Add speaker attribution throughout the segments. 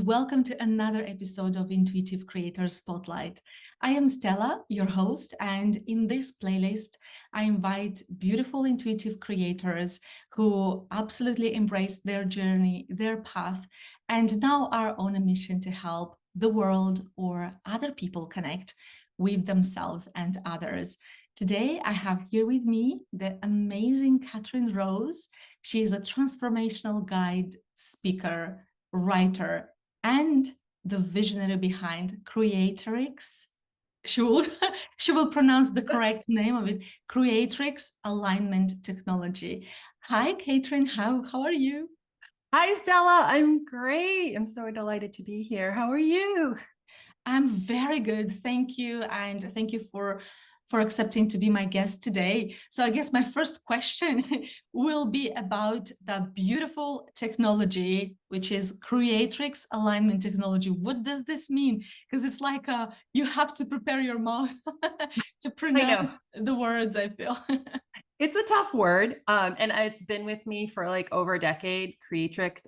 Speaker 1: Welcome to another episode of Intuitive Creator Spotlight. I am Stella, your host, and in this playlist, I invite beautiful intuitive creators who absolutely embrace their journey, their path, and now are on a mission to help the world or other people connect with themselves and others. Today, I have here with me the amazing Katryn Rose. She is a transformational guide, speaker, writer, and the visionary behind Kreatrix. She will, she will pronounce the correct name of it, Kreatrix Alignment Technology. Hi, Katryn. How are you?
Speaker 2: Hi, Stella. I'm great. I'm so delighted to be here. How are you?
Speaker 1: I'm very good. Thank you. And thank you for accepting to be my guest today. So I guess my first question will be about the beautiful technology, which is Kreatrix Alignment Technology. What does this mean? Because it's like you have to prepare your mouth to
Speaker 2: I know.
Speaker 1: pronounce the words, I feel.
Speaker 2: It's a tough word. And it's been with me for like over a decade, Kreatrix.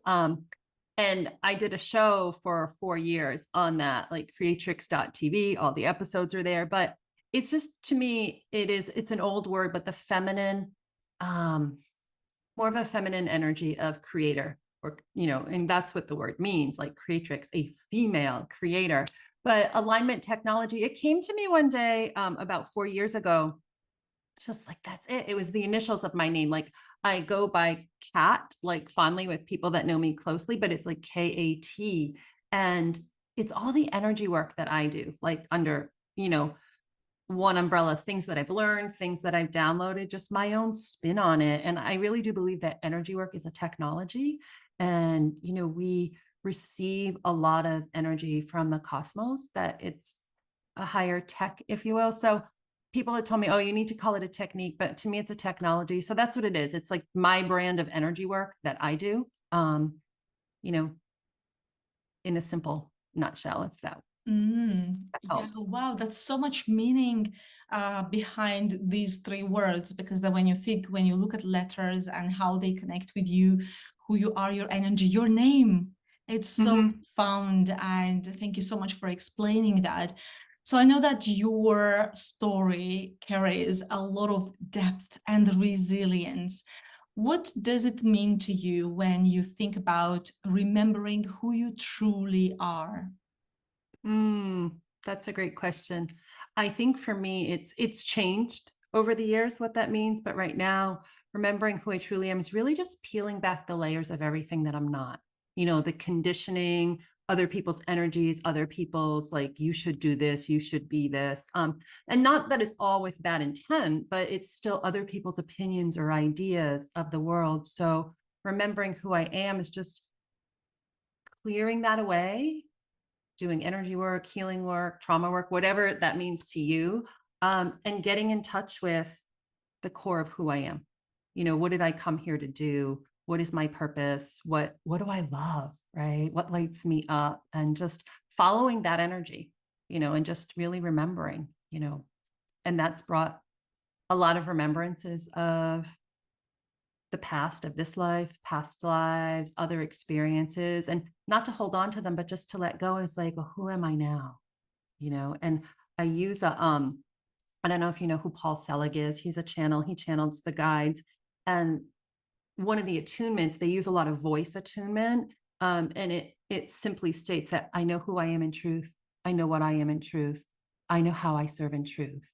Speaker 2: And I did a show for 4 years on that, like Kreatrix.tv. All the episodes are there. But it's just, to me, it's an old word, but the feminine, more of a feminine energy of creator, or, and that's what the word means, like Kreatrix, a female creator. But alignment technology, it came to me one day about 4 years ago. Just like, that's it. It was the initials of my name. Like, I go by Kat, like fondly with people that know me closely, but it's like K-A-T. And it's all the energy work that I do, like under, one umbrella, things that I've learned, things that I've downloaded, just my own spin on it. And I really do believe that energy work is a technology. And, we receive a lot of energy from the cosmos, that it's a higher tech, if you will. So people had told me, oh, you need to call it a technique, but to me, it's a technology. So that's what it is. It's like my brand of energy work that I do, you know, in a simple nutshell, if that
Speaker 1: Yeah,
Speaker 2: helps.
Speaker 1: wow, that's so much meaning behind these three words, because then when you look at letters and how they connect with you, who you are, your energy, your name, it's so
Speaker 2: Mm-hmm.
Speaker 1: profound. And thank you so much for explaining that. So I know that your story carries a lot of depth and resilience. What does it mean to you when you think about remembering who you truly are?
Speaker 2: That's a great question. I think for me, it's changed over the years what that means. But right now, remembering who I truly am is really just peeling back the layers of everything that I'm not. The conditioning, other people's energies, other people's like, you should do this, you should be this. And not that it's all with bad intent, but it's still other people's opinions or ideas of the world. So remembering who I am is just clearing that away, doing energy work, healing work, trauma work, whatever that means to you, and getting in touch with the core of who I am. What did I come here to do? What is my purpose? What do I love? Right? What lights me up? And just following that energy, and just really remembering, and that's brought a lot of remembrances of the past, of this life, past lives, other experiences, and not to hold on to them, but just to let go. It's like, well, who am I now? And I use I don't know if you know who Paul Selig is. He's a channel. He channels the guides. And one of the attunements, they use a lot of voice attunement. And it simply states that I know who I am in truth. I know what I am in truth. I know how I serve in truth.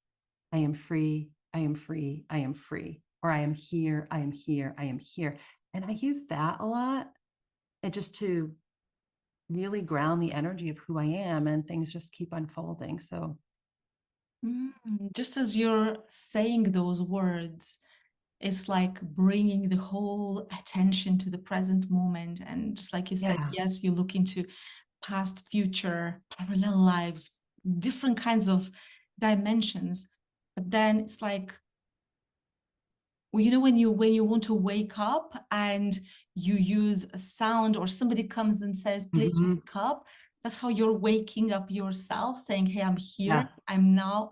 Speaker 2: I am free. I am free. I am free. Or I am here. I am here. I am here. And I use that a lot, and just to really ground the energy of who I am, and things just keep unfolding. So
Speaker 1: Just as you're saying those words, it's like bringing the whole attention to the present moment. And just like you said,
Speaker 2: yeah.
Speaker 1: yes, you look into past, future, parallel lives, different kinds of dimensions. But then it's like, when you want to wake up and you use a sound, or somebody comes and says, please
Speaker 2: Mhm.
Speaker 1: wake up, that's how you're waking up yourself, saying, hey, I'm here,
Speaker 2: Yeah.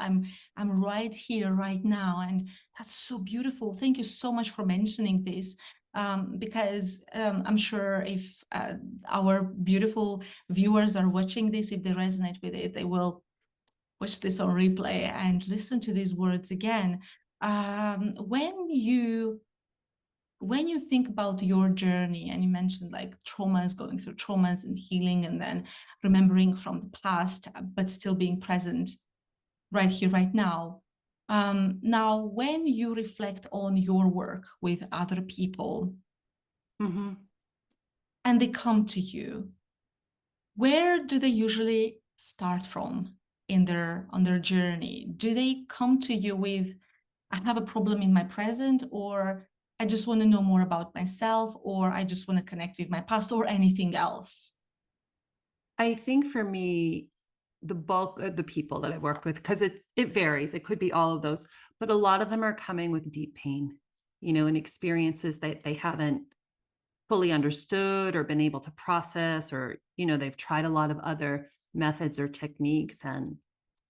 Speaker 1: I'm right here right now. And that's so beautiful. Thank you so much for mentioning this. because I'm sure if our beautiful viewers are watching this, if they resonate with it, they will watch this on replay and listen to these words again. When you think about your journey, and you mentioned like traumas, going through traumas and healing, and then remembering from the past, but still being present right here, right now. Now, when you reflect on your work with other people,
Speaker 2: Mm-hmm.
Speaker 1: and they come to you, where do they usually start from on their journey? Do they come to you with, I have a problem in my present, or I just want to know more about myself, or I just want to connect with my past, or anything else?
Speaker 2: I think for me, the bulk of the people that I worked with, because it varies, it could be all of those, but a lot of them are coming with deep pain, and experiences that they haven't fully understood or been able to process, or they've tried a lot of other methods or techniques and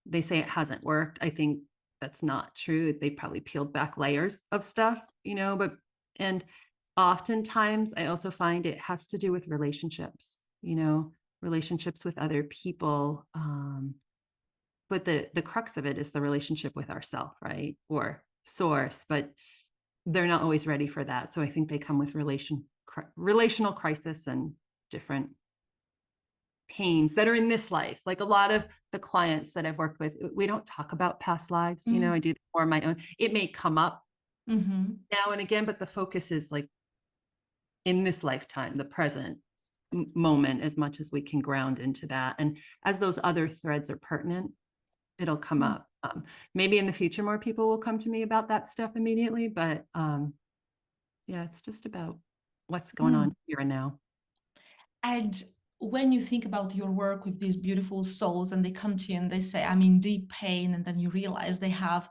Speaker 2: they say it hasn't worked. I think that's not true. They probably peeled back layers of stuff, but and oftentimes I also find it has to do with relationships, relationships with other people. But the crux of it is the relationship with ourself, right? Or source, but they're not always ready for that. So I think they come with relational crisis and different pains that are in this life. Like a lot of the clients that I've worked with, we don't talk about past lives. I do more on my own. It may come up now and again, but the focus is like in this lifetime, the present moment, as much as we can ground into that. And as those other threads are pertinent, it'll come up. Maybe in the future, more people will come to me about that stuff immediately, but yeah, it's just about what's going on here and now.
Speaker 1: And when you think about your work with these beautiful souls, and they come to you and they say, I'm in deep pain, and then you realize they have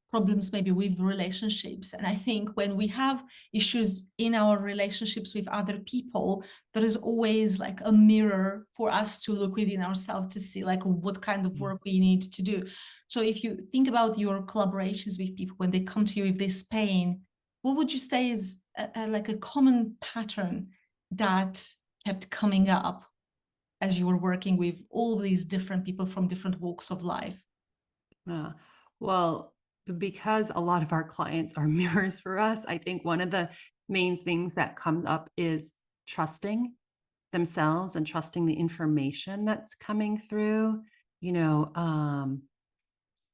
Speaker 1: problems maybe with relationships. And I think when we have issues in our relationships with other people, there is always like a mirror for us to look within ourselves to see like what kind of work we need to do. So if you think about your collaborations with people, when they come to you with this pain, what would you say is like a common pattern that kept coming up as you were working with all these different people from different walks of life?
Speaker 2: Well, because a lot of our clients are mirrors for us, I think one of the main things that comes up is trusting themselves and trusting the information that's coming through, that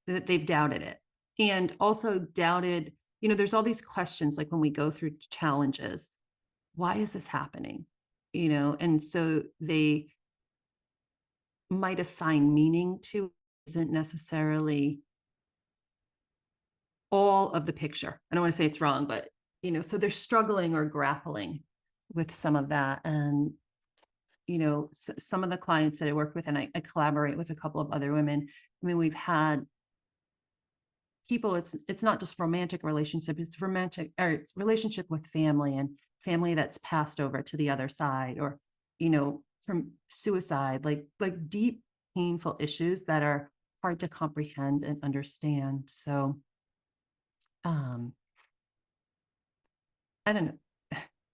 Speaker 2: they've doubted it. And also doubted, there's all these questions like when we go through challenges, why is this happening? And so they might assign meaning to isn't necessarily all of the picture. I don't want to say it's wrong, but so they're struggling or grappling with some of that. And some of the clients that I work with, and I collaborate with a couple of other women. I mean, we've had people, it's not just romantic relationship, it's romantic, or it's relationship with family, and family that's passed over to the other side, or from suicide, like deep painful issues that are hard to comprehend and understand. So I don't know.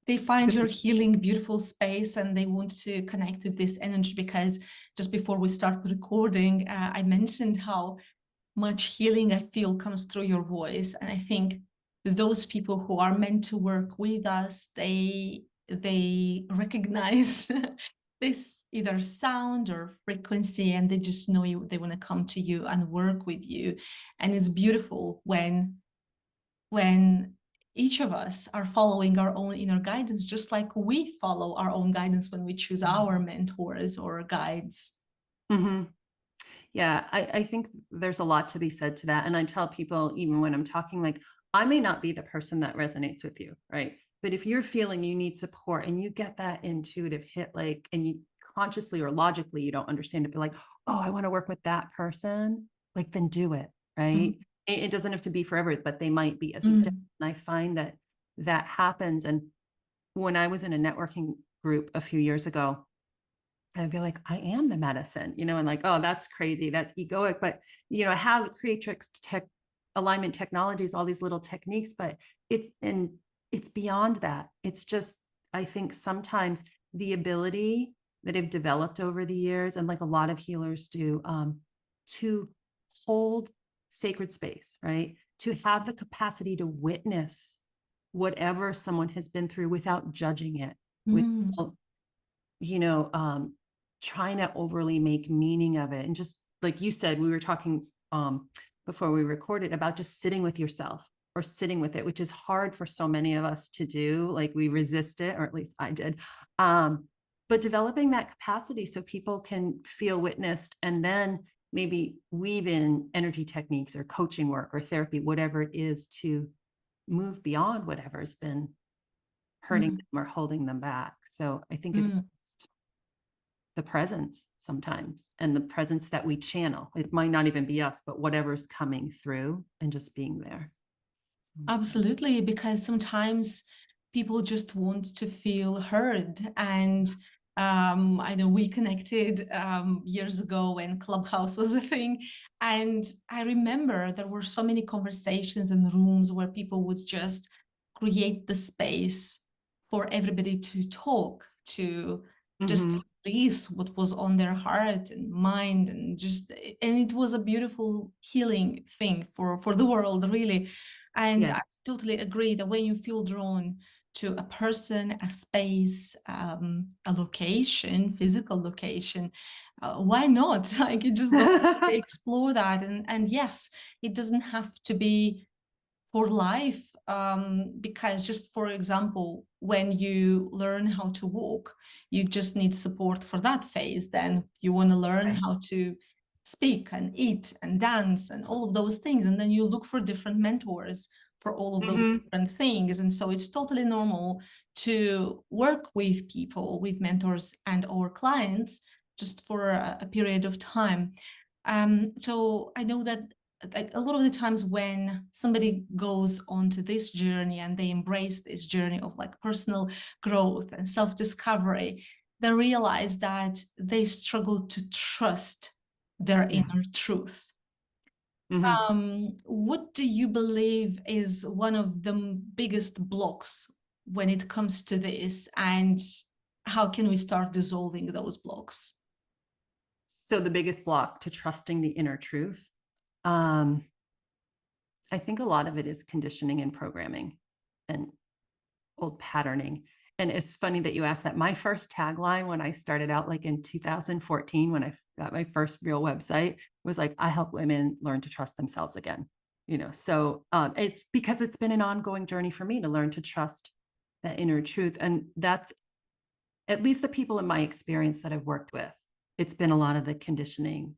Speaker 1: They find your healing beautiful space, and they want to connect with this energy, because just before we started recording, I mentioned how much healing I feel comes through your voice. And I think those people who are meant to work with us, they recognize this either sound or frequency, and they just know you, they want to come to you and work with you. And it's beautiful when each of us are following our own inner guidance, just like we follow our own guidance when we choose our mentors or guides.
Speaker 2: Yeah, I think there's a lot to be said to that. And I tell people, even when I'm talking, like, I may not be the person that resonates with you, right? But if you're feeling you need support and you get that intuitive hit, like, and you consciously or logically, you don't understand it, but like, oh, I want to work with that person, like, then do it, right? It doesn't have to be forever, but they might be a step. And I find that that happens. And when I was in a networking group a few years ago, I'd be like, I am the medicine, and like, oh, that's crazy. That's egoic. But, I have Kreatrix alignment technologies, all these little techniques, but it's in it's beyond that. It's just, I think sometimes the ability that I've developed over the years, and like a lot of healers do, to hold sacred space, right? To have the capacity to witness whatever someone has been through without judging it,
Speaker 1: Mm,
Speaker 2: without, you know, trying to overly make meaning of it. And just like you said, we were talking before we recorded about just sitting with yourself or sitting with it, which is hard for so many of us to do. Like we resist it, or at least I did. But developing that capacity so people can feel witnessed, and then maybe weave in energy techniques or coaching work or therapy, whatever it is, to move beyond whatever's been hurting
Speaker 1: mm,
Speaker 2: them or holding them back. So I think it's
Speaker 1: mm.
Speaker 2: just the presence sometimes, and the presence that we channel. It might not even be us, but whatever's coming through, and just being there. So,
Speaker 1: Absolutely, because sometimes people just want to feel heard. And I know we connected years ago when Clubhouse was a thing. And I remember there were so many conversations in rooms where people would just create the space for everybody to talk, to just
Speaker 2: mhm.
Speaker 1: release what was on their heart and mind, and just, and it was a beautiful healing thing for the world, really. And
Speaker 2: Yeah.
Speaker 1: I totally agree that when you feel drawn to a person, a space, a location, physical location, why not? Like, you just go explore that. And yes, it doesn't have to be for life, because just for example, when you learn how to walk, you just need support for that phase. Then you want to learn
Speaker 2: Right.
Speaker 1: how to speak and eat and dance and all of those things, and then you look for different mentors for all of those
Speaker 2: Mhm.
Speaker 1: different things. And so it's totally normal to work with people, with mentors and or clients, just for a period of time. So I know that, like, a lot of the times when somebody goes onto this journey and they embrace this journey of like personal growth and self-discovery, they realize that they struggle to trust their
Speaker 2: Yeah.
Speaker 1: inner truth.
Speaker 2: Mhm.
Speaker 1: What do you believe is one of the biggest blocks when it comes to this, and how can we start dissolving those blocks?
Speaker 2: So the biggest block to trusting the inner truth, um, I think a lot of it is conditioning and programming and old patterning. And it's funny that you asked that. My first tagline when I started out, like in 2014, when I got my first real website, was like, I help women learn to trust themselves again. So it's because it's been an ongoing journey for me to learn to trust that inner truth. And that's at least the people in my experience that I've worked with. It's been a lot of the conditioning,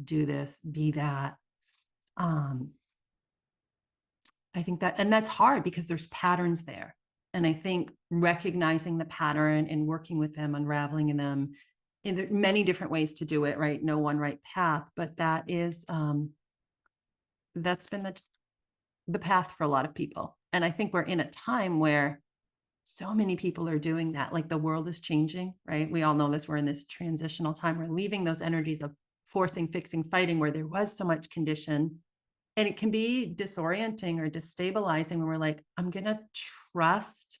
Speaker 2: do this, be that. Um, I think that, and that's hard because there's patterns there. And I think recognizing the pattern and working with them, unraveling in them, and there are many different ways to do it, right? No one right path, but that's been the path for a lot of people. And I think we're in a time where so many people are doing that. Like the world is changing, right? We all know this. We're in this transitional time. We're leaving those energies of forcing, fixing, fighting, where there was so much condition. And it can be disorienting or destabilizing when we're like, I'm going to trust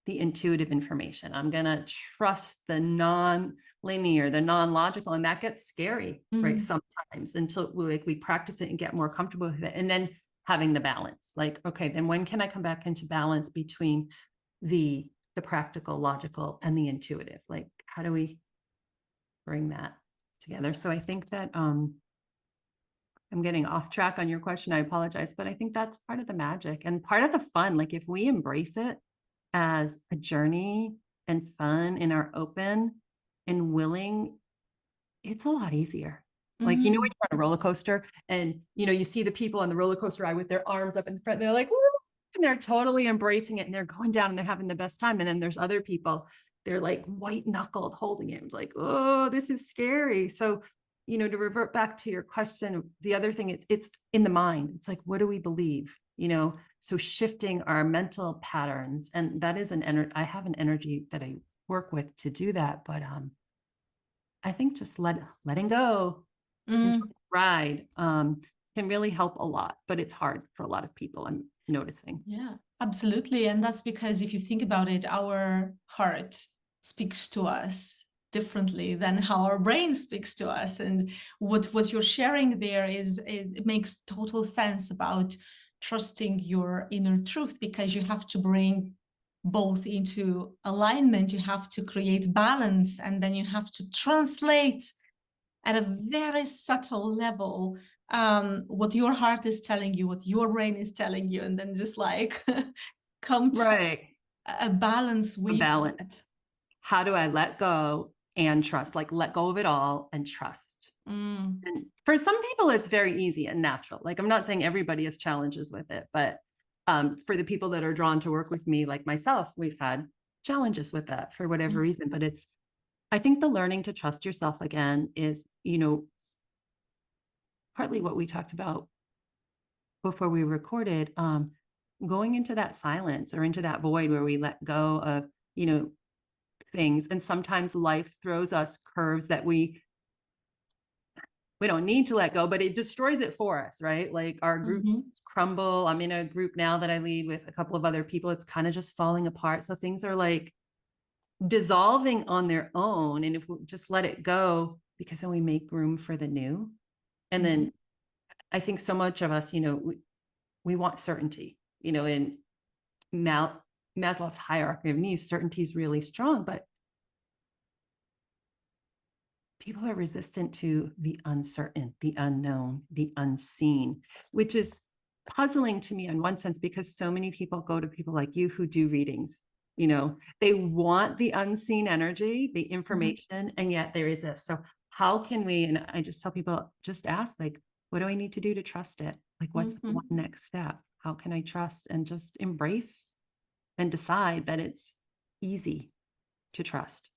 Speaker 2: the intuitive information. I'm going to trust the non-linear, the non-logical. And that gets scary, right?
Speaker 1: Mm,
Speaker 2: Sometimes until we practice it and get more comfortable with it. And then having the balance, like, okay, then when can I come back into balance between the practical, logical, and the intuitive? Like, how do we bring that together? So I think that I'm getting off track on your question. I apologize, but I think that's part of the magic and part of the fun. Like if we embrace it as a journey and fun and are open and willing, it's a lot easier. Like, when
Speaker 1: mm,
Speaker 2: you're on a roller coaster and, you see the people on the roller coaster ride with their arms up in front, they're like, woo, and they're totally embracing it and they're going down and they're having the best time. And then there's other people, they're like white knuckled holding it. It's like, oh, this is scary. So, to revert back to your question, the other thing, it's in the mind. It's like, what do we believe? So shifting our mental patterns, and that is I have an energy that I work with to do that. But I think just letting go, enjoy
Speaker 1: mm.
Speaker 2: the ride, can really help a lot, but it's hard for a lot of people. noticing.
Speaker 1: Yeah, absolutely. And that's because if you think about it, our heart speaks to us differently than how our brain speaks to us. And what you're sharing there is, it makes total sense about trusting your inner truth, because you have to bring both into alignment, you have to create balance, and then you have to translate at a very subtle level what your heart is telling you, what your brain is telling you, and then just like come to
Speaker 2: Right.
Speaker 1: a balance
Speaker 2: A
Speaker 1: with
Speaker 2: balance.
Speaker 1: it.
Speaker 2: How do I let go and trust? Like let go of it all and trust.
Speaker 1: Mm.
Speaker 2: And for some people, it's very easy and natural. Like I'm not saying everybody has challenges with it, but for the people that are drawn to work with me, like myself, we've had challenges with that for whatever reason. But it's, I think the learning to trust yourself again is, partly what we talked about before we recorded, going into that silence or into that void where we let go of, things. And sometimes life throws us curves that we don't need to let go, but it destroys it for us, right? Like our groups
Speaker 1: Mhm.
Speaker 2: crumble. I'm in a group now that I lead with a couple of other people. It's kind of just falling apart. So things are like dissolving on their own. And if we just let it go, because then we make room for the new. And
Speaker 1: Mhm.
Speaker 2: then I think so much of us, we want certainty, in Maslow's hierarchy of needs, certainty is really strong, but people are resistant to the uncertain, the unknown, the unseen, which is puzzling to me in one sense, because so many people go to people like you who do readings. They want the unseen energy, the
Speaker 1: Mhm.
Speaker 2: information, and yet there is this. So how can we, and I just tell people, just ask, like, what do I need to do to trust it? Like, what's the one
Speaker 1: Mhm.
Speaker 2: next step? How can I trust and just embrace and decide that it's easy to trust?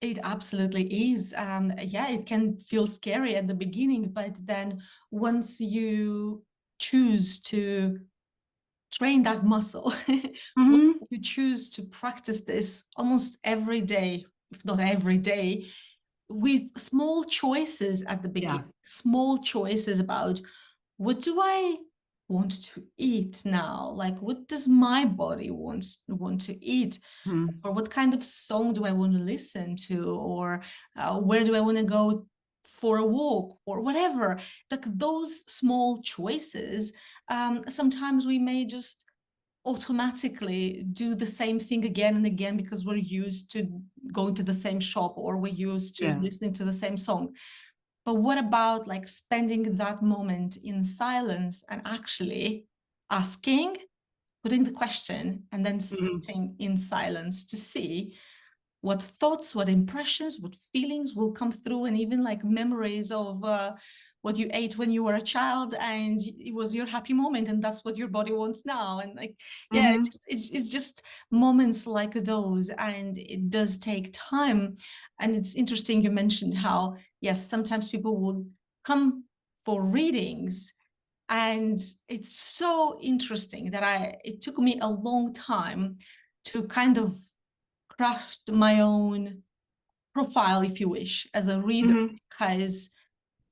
Speaker 1: It absolutely is. Yeah, it can feel scary at the beginning, but then once you choose to train that muscle, once
Speaker 2: Mm-hmm.
Speaker 1: you choose to practice this almost every day, if not every day, with small choices at the
Speaker 2: Yeah.
Speaker 1: beginning, small choices about what do I want to eat now? Like, what does my body want to eat?
Speaker 2: Mm-hmm.
Speaker 1: Or what kind of song do I want to listen to? Or where do I want to go for a walk or whatever? Like those small choices, sometimes we may just automatically do the same thing again and again because we're used to going to the same shop or we're used to
Speaker 2: Yeah.
Speaker 1: listening to the same song. But what about like spending that moment in silence and actually asking, putting the question, and then
Speaker 2: Mm-hmm.
Speaker 1: sitting in silence to see what thoughts, what impressions, what feelings will come through, and even like memories of what you ate when you were a child and it was your happy moment and that's what your body wants now. And like, yeah,
Speaker 2: Mm-hmm.
Speaker 1: it's just moments like those, and it does take time. And it's interesting you mentioned how, yes, sometimes people will come for readings, and it's so interesting that it took me a long time to kind of craft my own profile, if you wish, as a reader,
Speaker 2: Mm-hmm.
Speaker 1: because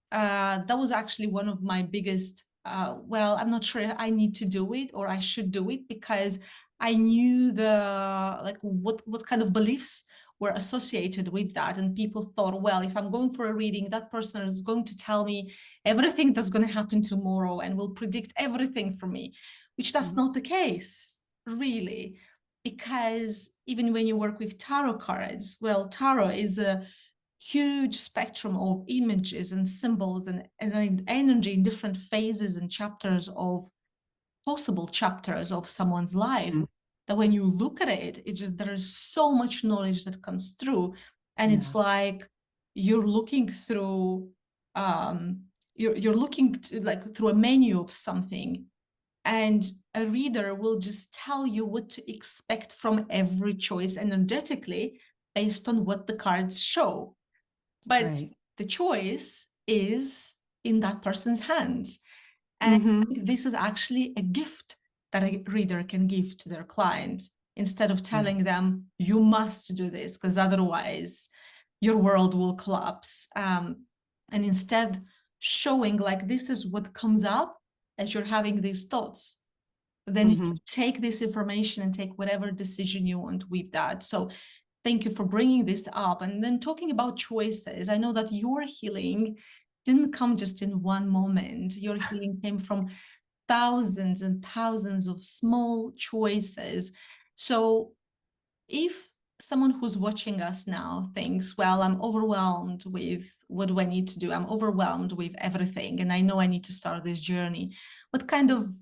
Speaker 1: that was actually one of my biggest, well, I'm not sure I need to do it or I should do it, because I knew the like what kind of beliefs were associated with that. And people thought, well, if I'm going for a reading, that person is going to tell me everything that's going to happen tomorrow and will predict everything for me, which that's
Speaker 2: Mm-hmm.
Speaker 1: not the case, really. Because even when you work with tarot cards, well, tarot is a huge spectrum of images and symbols and energy in different phases and chapters of possible chapters of someone's life,
Speaker 2: Mm-hmm.
Speaker 1: that when you look at it, it just there is so much knowledge that comes through. And it's
Speaker 2: Yeah.
Speaker 1: like you're looking through um you're looking to, like through a menu of something, and a reader will just tell you what to expect from every choice energetically based on what the cards show. But
Speaker 2: Right.
Speaker 1: the choice is in that person's hands. And
Speaker 2: Mm-hmm.
Speaker 1: this is actually a gift that a reader can give to their client, instead of
Speaker 2: Yeah.
Speaker 1: telling them, you must do this, because otherwise your world will collapse. And instead, showing like this is what comes up as you're having these thoughts. then you
Speaker 2: Mhm.
Speaker 1: take this information and take whatever decision you want with that. So thank you for bringing this up. And then talking about choices, I know that your healing didn't come just in one moment. Your healing came from thousands and thousands of small choices. So if someone who's watching us now thinks, well, I'm overwhelmed with what do I need to do? I'm overwhelmed with everything, and I know I need to start this journey. What kind of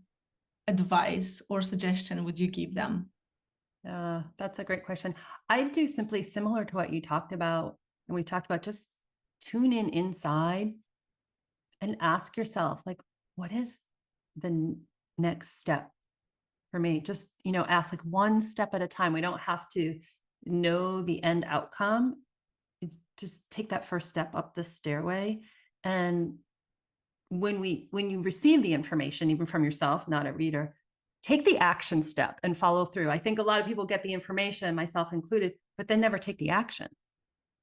Speaker 1: advice or suggestion would you give them?
Speaker 2: That's a great question. I'd do simply similar to what you talked about. And we talked about just tune in inside and ask yourself, like, what is the next step for me? Just, ask like one step at a time. We don't have to know the end outcome. Just take that first step up the stairway. And when you receive the information, even from yourself, not a reader, take the action step and follow through. I think a lot of people get the information, myself included, but then never take the action,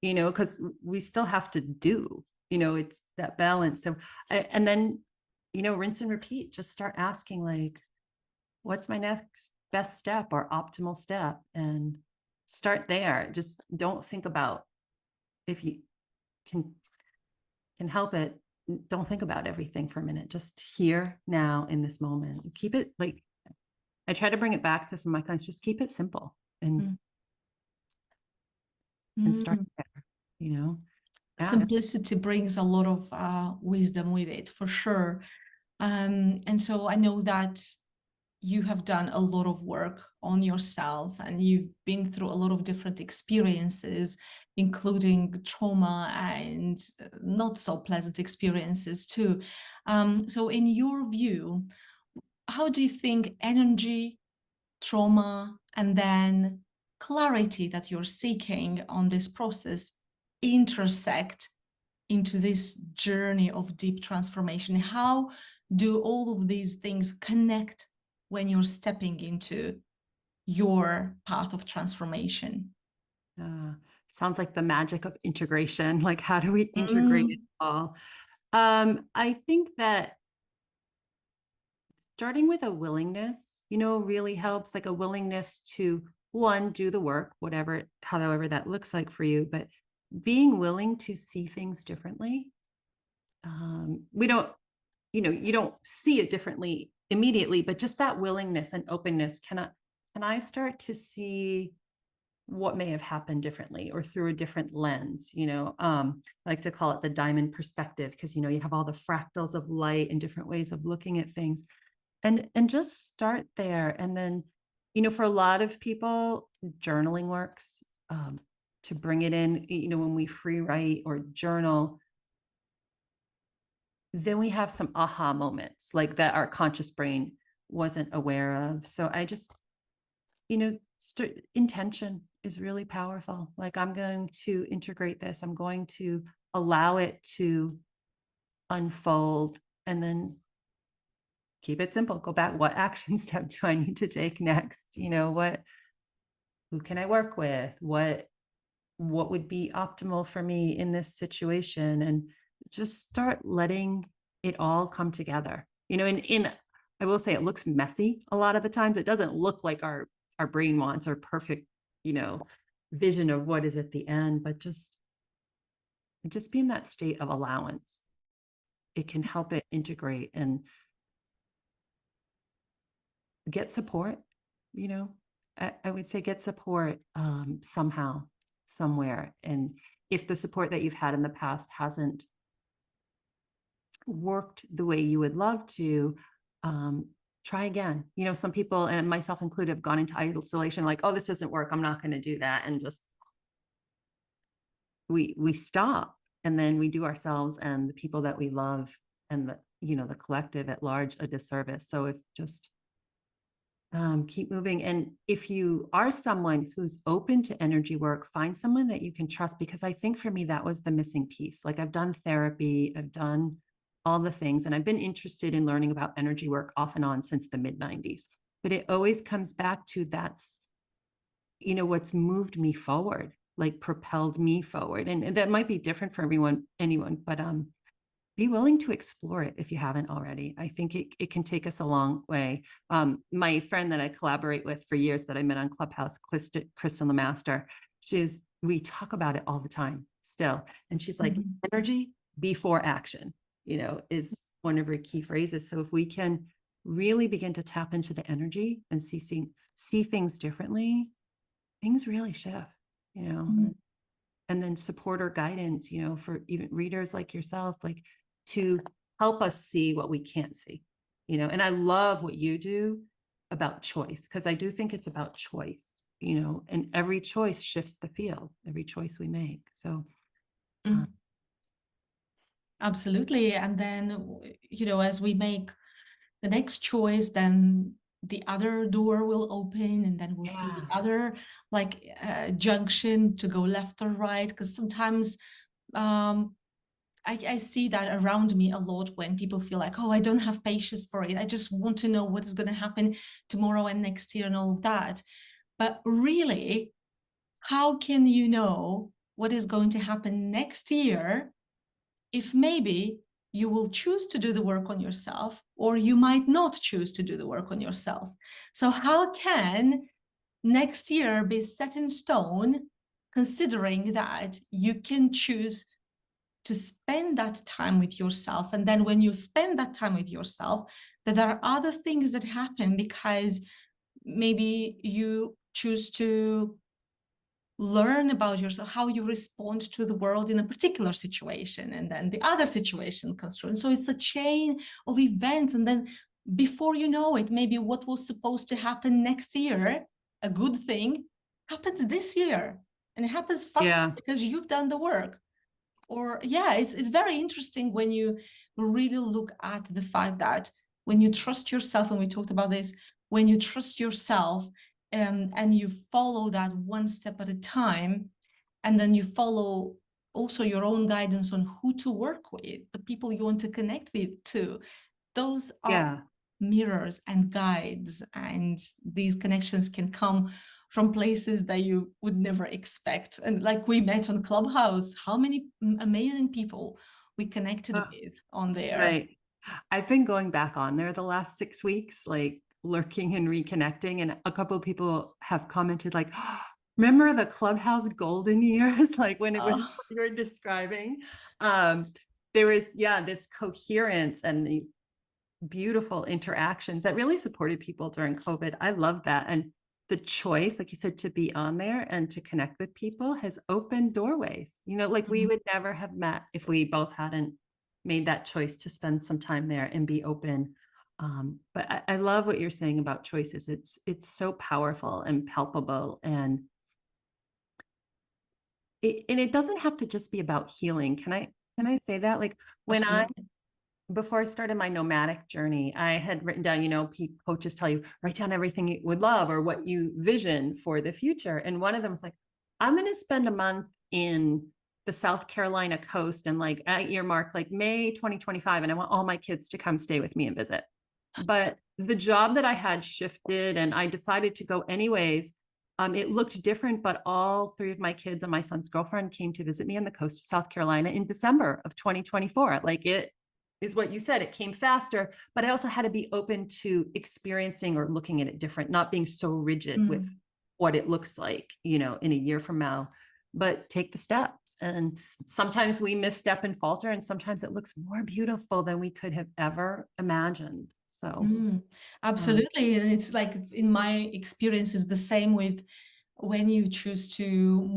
Speaker 2: because we still have to do, it's that balance. So, and then, rinse and repeat, just start asking like, what's my next best step or optimal step? And start there. Just don't think about, if you can help it, don't think about everything for a minute. Just here, now, in this moment. Keep it like, I try to bring it back to some of my clients. Just keep it simple and start
Speaker 1: Mm.
Speaker 2: there. You know, ask.
Speaker 1: Simplicity brings a lot of wisdom with it, for sure. And so I know that you have done a lot of work on yourself, and you've been through a lot of different experiences, including trauma and not so pleasant experiences too. So in your view, how do you think energy, trauma, and then clarity that you're seeking on this process intersect into this journey of deep transformation? How do all of these things connect when you're stepping into your path of transformation?
Speaker 2: Uh, Sounds like the magic of integration. Like, how do we integrate it
Speaker 1: Mm,
Speaker 2: all? I think that starting with a willingness, really helps, like a willingness to, one, do the work, whatever, however that looks like for you, but being willing to see things differently. We don't, you don't see it differently immediately, but just that willingness and openness. Can I start to see what may have happened differently or through a different lens? I like to call it the diamond perspective, because you have all the fractals of light and different ways of looking at things, and just start there. And then, for a lot of people, journaling works, to bring it in. When we free write or journal, then we have some aha moments like that our conscious brain wasn't aware of. So I just, intention is really powerful. Like, I'm going to integrate this. I'm going to allow it to unfold, and then keep it simple. Go back. What action step do I need to take next? Who can I work with? What would be optimal for me in this situation? And just start letting it all come together. In I will say, it looks messy a lot of the times. It doesn't look like our brain wants our perfect, vision of what is at the end, but just be in that state of allowance. It can help it integrate and get support. you know I would say get support, somehow, somewhere. And if the support that you've had in the past hasn't worked the way you would love to, try again. Some people, and myself included, have gone into isolation, like, oh, this doesn't work, I'm not going to do that, and just we stop, and then we do ourselves and the people that we love and the collective at large a disservice. So if just keep moving. And if you are someone who's open to energy work, find someone that you can trust, because I think for me, that was the missing piece. Like, I've done therapy, I've done all the things, and I've been interested in learning about energy work off and on since the mid 90s. But it always comes back to that's, what's moved me forward, like propelled me forward. And that might be different for anyone, but be willing to explore it if you haven't already. I think it can take us a long way. My friend that I collaborate with for years that I met on Clubhouse, Crystal the Master, we talk about it all the time still. And she's like,
Speaker 1: Mhm.
Speaker 2: energy before action, is one of her key phrases. So if we can really begin to tap into the energy and see things differently, things really shift,
Speaker 1: Mhm.
Speaker 2: and then support or guidance, for even readers like yourself, like to help us see what we can't see, and I love what you do about choice, because I do think it's about choice, and every choice shifts the field, every choice we make. So, uh,
Speaker 1: Mm. Absolutely. And then, as we make the next choice, then the other door will open, and then we'll see
Speaker 2: yeah,
Speaker 1: the other like junction to go left or right. Because sometimes um, I see that around me a lot when people feel like, oh, I don't have patience for it. I just want to know what is going to happen tomorrow and next year and all of that. But really, how can you know what is going to happen next year if maybe you will choose to do the work on yourself, or you might not choose to do the work on yourself? So how can next year be set in stone, considering that you can choose to spend that time with yourself? And then when you spend that time with yourself, that there are other things that happen because maybe you choose to learn about yourself, how you respond to the world in a particular situation, and then the other situation comes through. And so it's a chain of events. And then before you know it, maybe what was supposed to happen next year, a good thing, happens this year. And it happens fast
Speaker 2: yeah,
Speaker 1: because you've done the work. Or yeah, it's very interesting when you really look at the fact that when you trust yourself, and we talked about this, when you trust yourself, and you follow that one step at a time, and then you follow also your own guidance on who to work with, the people you want to connect with too, those are
Speaker 2: yeah.
Speaker 1: mirrors and guides, and these connections can come from places that you would never expect. And like we met on Clubhouse, how many amazing people we connected
Speaker 2: Oh,
Speaker 1: with on there.
Speaker 2: right. I've been going back on there the last 6 weeks, like lurking and reconnecting. And a couple of people have commented, like, remember the Clubhouse golden years, like when it was
Speaker 1: Oh,
Speaker 2: what you were describing. Um, there was, yeah, this coherence and these beautiful interactions that really supported people during COVID. I love that. And the choice, like you said, to be on there and to connect with people has opened doorways, like we
Speaker 1: mhm.
Speaker 2: would never have met if we both hadn't made that choice to spend some time there and be open. But I love what you're saying about choices. It's so powerful and palpable, and it doesn't have to just be about healing. Can I say that? Like when I
Speaker 1: Absolutely.
Speaker 2: before I started my nomadic journey, I had written down, coaches tell you, write down everything you would love or what you vision for the future. And one of them was like, I'm going to spend a month in the South Carolina coast, and like at earmark, like May 2025. And I want all my kids to come stay with me and visit. But the job that I had shifted and I decided to go anyways. It looked different, but all three of my kids and my son's girlfriend came to visit me on the coast of South Carolina in December of 2024. Like it is what you said, it came faster, but I also had to be open to experiencing or looking at it different, not being so rigid with
Speaker 1: Mm.
Speaker 2: what it looks like, in a year from now, but take the steps. And sometimes we misstep and falter, and sometimes it looks more beautiful than we could have ever imagined. So,
Speaker 1: Mm,
Speaker 2: um,
Speaker 1: absolutely. And it's like, in my experience, is the same with when you choose to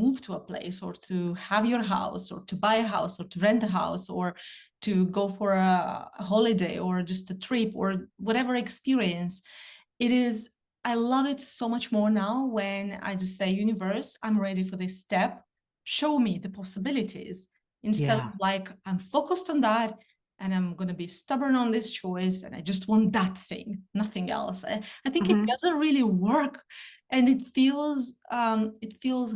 Speaker 1: move to a place, or to have your house, or to buy a house, or to rent a house, or to go for a holiday, or just a trip, or whatever experience it is. I love it so much more now when I just say, universe, I'm ready for this step. Show me the possibilities, instead of
Speaker 2: yeah.
Speaker 1: like, I'm focused on that and I'm going to be stubborn on this choice and I just want that thing, nothing else. I think it
Speaker 2: Mhm.
Speaker 1: doesn't really work. And it feels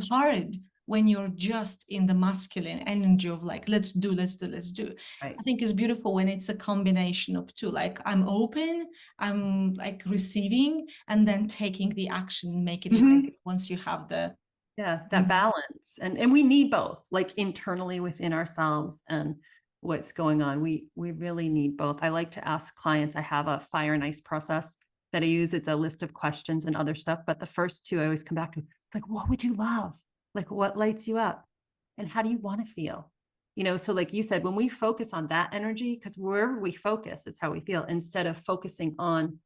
Speaker 1: hard when you're just in the masculine energy of like, let's do, let's do, let's do.
Speaker 2: Right.
Speaker 1: I think it's beautiful when it's a combination of two, like I'm open, I'm like receiving, and then taking the action, make it happen
Speaker 2: Mhm.
Speaker 1: once you have the.
Speaker 2: Yeah, that balance. And we need both, like internally within ourselves, and what's going on. We really need both. I like to ask clients, I have a fire and ice process that I use. It's a list of questions and other stuff, but the first two I always come back to, like, what would you love? Like, what lights you up? And how do you want to feel? So like you said, when we focus on that energy, because wherever we focus, it's how we feel, instead of focusing on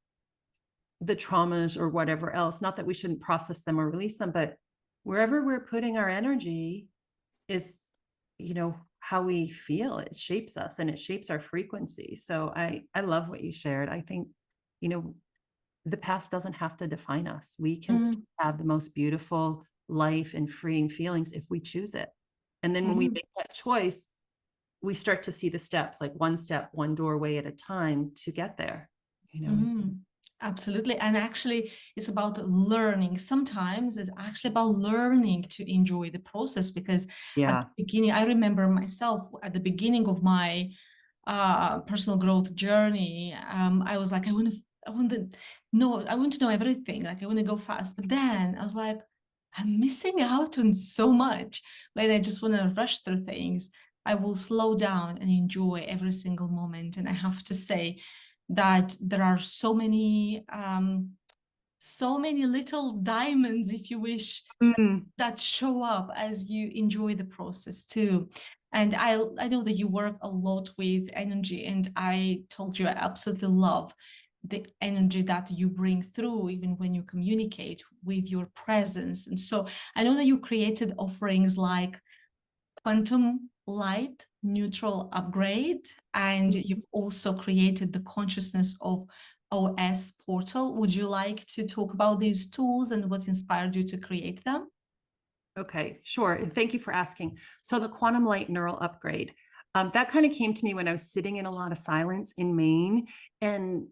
Speaker 2: the traumas or whatever else. Not that we shouldn't process them or release them, but wherever we're putting our energy is, how we feel. It shapes us and it shapes our frequency. So I love what you shared. I think, you know, the past doesn't have to define us. We can still have the most beautiful life and freeing feelings if we choose it. And then when we make that choice, we start to see the steps, like one step, one doorway at a time to get there.
Speaker 1: Absolutely. And actually, it's about learning. Sometimes it's actually about learning to enjoy the process, because at the beginning, I remember myself at the beginning of my personal growth journey, I was like, I want to know everything. Like, I want to go fast. But then I was like, I'm missing out on so much. When I just want to rush through things, I will slow down and enjoy every single moment. And I have to say that there are so many little diamonds, if you wish, that show up as you enjoy the process too. And I know that you work a lot with energy, and I told you I absolutely love the energy that you bring through, even when you communicate with your presence. And so I know that you created offerings like quantum light neutral upgrade, and you've also created the consciousness of OS portal. Would you like to talk about these tools and what inspired you to create them?
Speaker 2: Okay, sure. And thank you for asking. So the quantum light neural upgrade, that kind of came to me when I was sitting in a lot of silence in Maine. And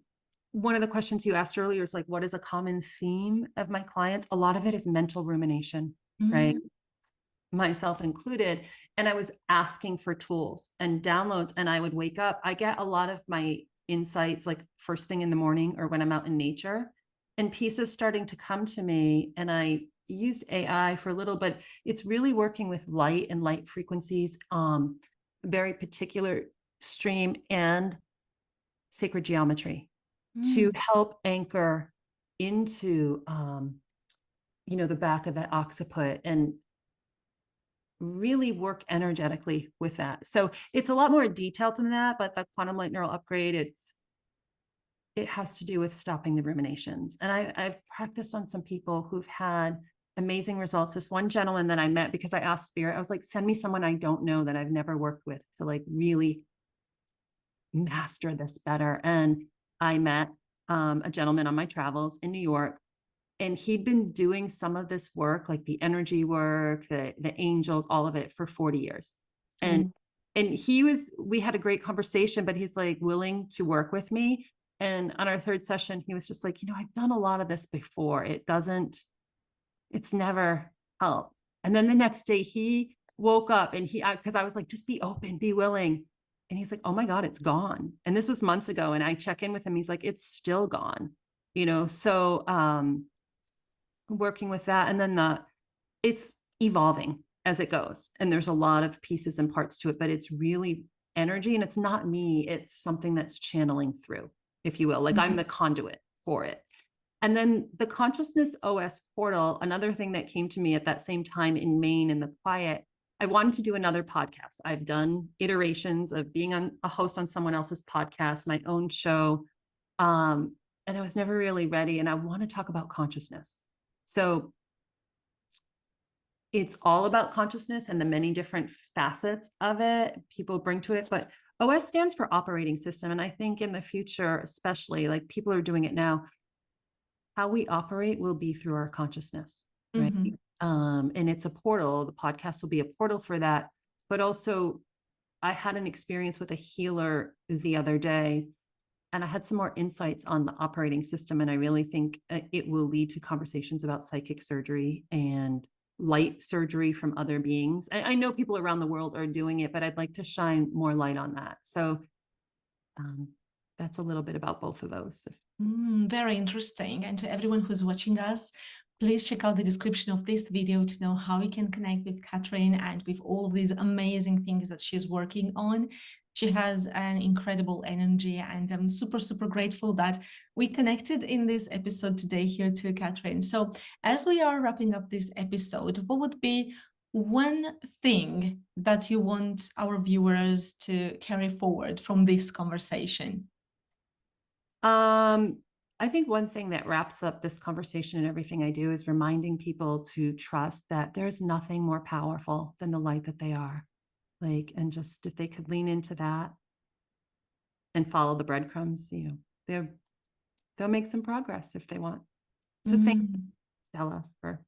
Speaker 2: one of the questions you asked earlier is like, what is a common theme of my clients? A lot of it is mental rumination, right? Myself included. And I was asking for tools and downloads, and I would wake up. I get a lot of my insights like first thing in the morning or when I'm out in nature, and pieces starting to come to me. And I used AI for a little, but it's really working with light and light frequencies, very particular stream and sacred geometry to help anchor into, the back of the occiput and really work energetically with that. So it's a lot more detailed than that, but the quantum light neural upgrade, it has to do with stopping the ruminations. And I've practiced on some people who've had amazing results. This one gentleman that I met, because I asked Spirit, I was like, send me someone I don't know that I've never worked with to like really master this better. And I met a gentleman on my travels in New York, and he'd been doing some of this work, like the energy work, the angels, all of it for 40 years. And we had a great conversation, but he's like willing to work with me. And on our third session, he was just like, I've done a lot of this before. It's never helped. And then the next day he woke up and because I was like, just be open, be willing. And he's like, oh my God, it's gone. And this was months ago. And I check in with him. He's like, it's still gone, so, working with that. And then it's evolving as it goes. And there's a lot of pieces and parts to it, but it's really energy, and it's not me. It's something that's channeling through, if you will. Like I'm the conduit for it. And then the consciousness OS portal, another thing that came to me at that same time in Maine in the quiet, I wanted to do another podcast. I've done iterations of being a host on someone else's podcast, my own show. And I was never really ready. And I want to talk about consciousness. So it's all about consciousness and the many different facets of it people bring to it. But OS stands for operating system. And I think in the future, especially, like people are doing it now, how we operate will be through our consciousness, right? And it's a portal. The podcast will be a portal for that. But also, I had an experience with a healer the other day, and I had some more insights on the operating system. And I really think it will lead to conversations about psychic surgery and light surgery from other beings. I know people around the world are doing it, but I'd like to shine more light on that. So that's a little bit about both of those.
Speaker 1: Very interesting. And to everyone who's watching us, Please check out the description of this video to know how you can connect with Katryn and with all of these amazing things that she's working on. She has an incredible energy, and I'm super, super grateful that we connected in this episode today here to Katryn. So as we are wrapping up this episode, what would be one thing that you want our viewers to carry forward from this conversation?
Speaker 2: I think one thing that wraps up this conversation and everything I do is reminding people to trust that there's nothing more powerful than the light that they are. Like, and just if they could lean into that and follow the breadcrumbs, they'll make some progress if they want. So thank you, Stella, for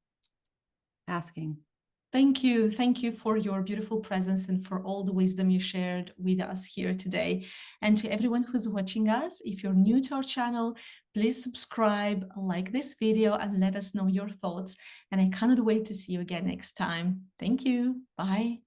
Speaker 2: asking.
Speaker 1: Thank you. Thank you for your beautiful presence and for all the wisdom you shared with us here today. And to everyone who's watching us, if you're new to our channel, please subscribe, like this video, and let us know your thoughts. And I cannot wait to see you again next time. Thank you. Bye.